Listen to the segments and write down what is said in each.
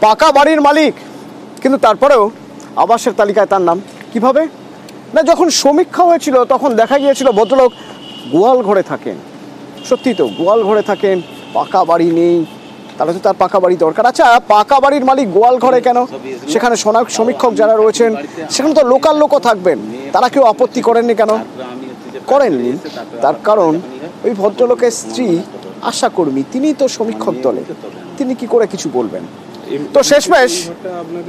পাকা বাড়ির মালিক, কিন্তু তারপরেও আবাসের তালিকায় তার নাম কিভাবে? না, যখন সমীক্ষা হয়েছিল তখন দেখা গিয়েছিল ভদ্রলোক গোয়াল ঘরে থাকেন। সত্যি তো, গোয়াল ঘরে থাকেন, পাকা বাড়ি নেই, তাহলে তো তার পাকা বাড়ি দরকার। আচ্ছা, পাকা বাড়ির মালিক গোয়াল ঘরে কেন? সেখানে সমীক্ষক যারা রয়েছেন সেখানে তো লোকাল লোকও থাকবেন, তারা কেউ আপত্তি করেননি কেন? করেননি, তার কারণ ওই ভদ্রলোকের স্ত্রী আশাকর্মী, তিনি তো সমীক্ষক দলে, তিনি কি করে কিছু বলবেন? তো শেষমেশ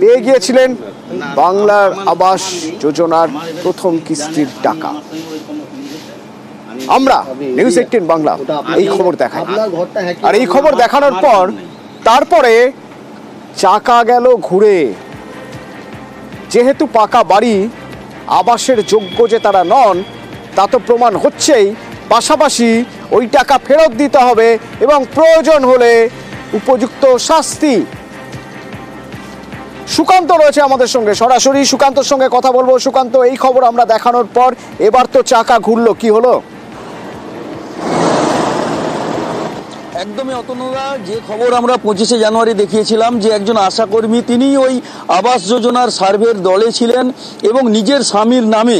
পেয়ে গিয়েছিলেন বাংলার আবাস যোজনার প্রথম কিস্তির টাকা। আমরা নিউজ 18 বাংলা এই খবর দেখাই, আর এই খবর দেখানোর পর তারপরে চাকা গেল ঘুরে। যেহেতু পাকা বাড়ি আবাসের যোগ্য যে তারা নন তা তো প্রমাণ হচ্ছেই, পাশাপাশি ওই টাকা ফেরত দিতে হবে এবং প্রয়োজন হলে উপযুক্ত শাস্তি। সুকান্ত রয়েছে আমাদের সঙ্গে, সরাসরি সুকান্তর সঙ্গে কথা বলবো। সুকান্ত, এই খবর আমরা দেখানোর পর এবার তো চাকা ঘুরলো, কি হলো? একদমই অতনুদা, যে খবর আমরা 25শে জানুয়ারি দেখিয়েছিলাম যে একজন আশাকর্মী তিনি ওই আবাস যোজনার সার্ভের দলে ছিলেন এবং নিজের স্বামীর নামে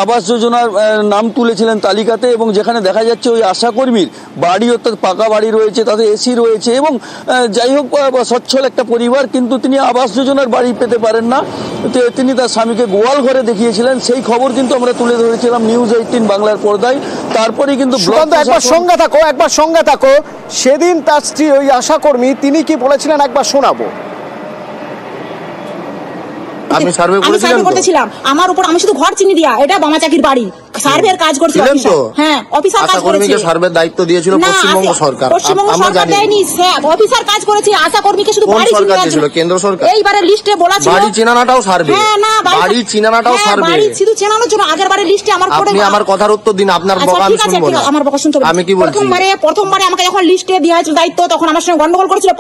আবাস যোজনার নাম তুলেছিলেন তালিকাতে, এবং যেখানে দেখা যাচ্ছে ওই আশাকর্মীর বাড়ি অর্থাৎ পাকা বাড়ি রয়েছে, তাতে এসি রয়েছে এবং যাই হোক সচ্ছল একটা পরিবার, কিন্তু তিনি আবাস যোজনার বাড়ি পেতে পারেন না। তিনি তার স্বামীকে গোয়াল ঘরে দেখিয়েছিলেন, সেই খবর কিন্তু আমরা তুলে ধরেছিলাম নিউজ 18 বাংলার পর্দায়। তারপরে কিন্তু একবার সঙ্গে থাকো, সেদিন তার স্ত্রী ওই আশাকর্মী তিনি কি বলেছিলেন একবার শোনাবো। আমি সার্ভে করতেছিলাম, আমার উপর আমি শুধু ঘর চিনি দিয়া, এটা বামাচাকির বাড়ি, সার্ভের কাজ করছিল। হ্যাঁ, অফিসার কাজ করেছে, সার্ভের দায়িত্ব দিয়েছিল পশ্চিমবঙ্গ সরকার। পশ্চিমবঙ্গ সরকার দেয়নি, অফিসার কাজ করেছে, আশাকর্মীকে শুধু বাড়ি চিনিয়ে দিয়েছিল কেন্দ্র সরকার। এইবারে লিস্টে বলা ছিল বাড়ি চিনানাটাও সার্ভে। হ্যাঁ, না, বাড়ি চিনানাটাও সার্ভে, বাড়ি শুধু চেনানোর জন্য আগের বারে লিস্টে আমার পড়ে। আপনি আমার কথার উত্তর দিন, আপনার বকা আমি শুনবো না। আমার বকা শুনতে হবে। আমি কি বলছি? প্রথমবারে আমাকে যখন লিস্টে দেওয়া হয়েছিল দায়িত্ব, তখন আমার সঙ্গে গন্ডগোল করেছিল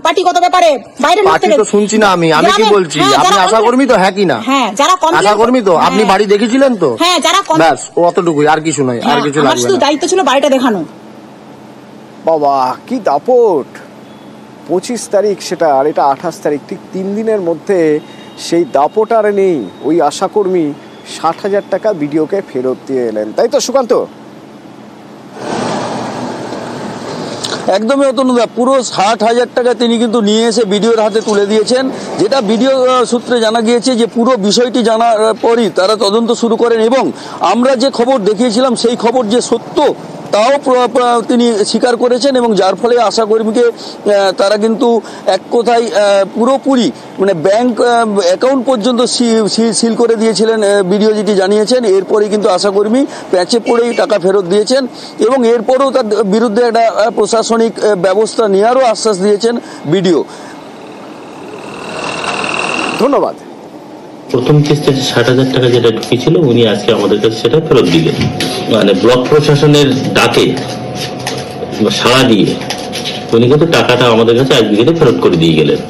পার্টিগত ব্যাপারে। বাইরে পার্টি তো শুনছি না আমি কি বলছি? আপনি আশাকর্মী তো? হ্যাঁ কি না? যারা আশাকর্মী তো? আপনি বাড়ি দেখেছিলেন তো? হ্যাঁ, যারা ব্যাস অতটুকুই, আর কিছু নয়, আর কিছু লাগবে না। শুধু দায়িত্ব ছিল বাড়িটা দেখানো। বাবা কি দাপট! 25 তারিখ সেটা, আর এটা 28 তারিখ, ঠিক 3 দিনের মধ্যে সেই দাপট আর নেই। ওই আশাকর্মী 60,000 টাকা বিডিওকে ফেরত দিয়ে এলেন, তাই তো সুকান্ত? একদমই অতনুদা, পুরো 60,000 টাকা তিনি কিন্তু নিয়ে এসে বিডিওর হাতে তুলে দিয়েছেন। যেটা বিডিও সূত্রে জানা গিয়েছে যে পুরো বিষয়টি জানার পরই তারা তদন্ত শুরু করেন, এবং আমরা যে খবর দেখিয়েছিলাম সেই খবর যে সত্য তাও তিনি স্বীকার করেছেন, এবং যার ফলে আশাকর্মীকে তারা কিন্তু এক কথায় পুরোপুরি মানে ব্যাংক অ্যাকাউন্ট পর্যন্ত সিল করে দিয়েছিলেন বিডিও, যেটি জানিয়েছেন। এরপরেই কিন্তু আশাকর্মী প্যাচে পড়েই টাকা ফেরত দিয়েছেন, এবং এরপরেও তার বিরুদ্ধে একটা প্রশাসনিক ব্যবস্থা নেওয়ারও আশ্বাস দিয়েছেন বিডিও। ধন্যবাদ। প্রথম কিস্তিতে 60,000 টাকা যেটা ঢুকেছিল উনি আজকে আমাদের কাছে সেটা ফেরত দিলেন, মানে ব্লক প্রশাসনের ডাকে সাড়া দিয়ে উনি কিন্তু টাকাটা আমাদের কাছে আজকে ফেরত করে দিয়ে গেলেন।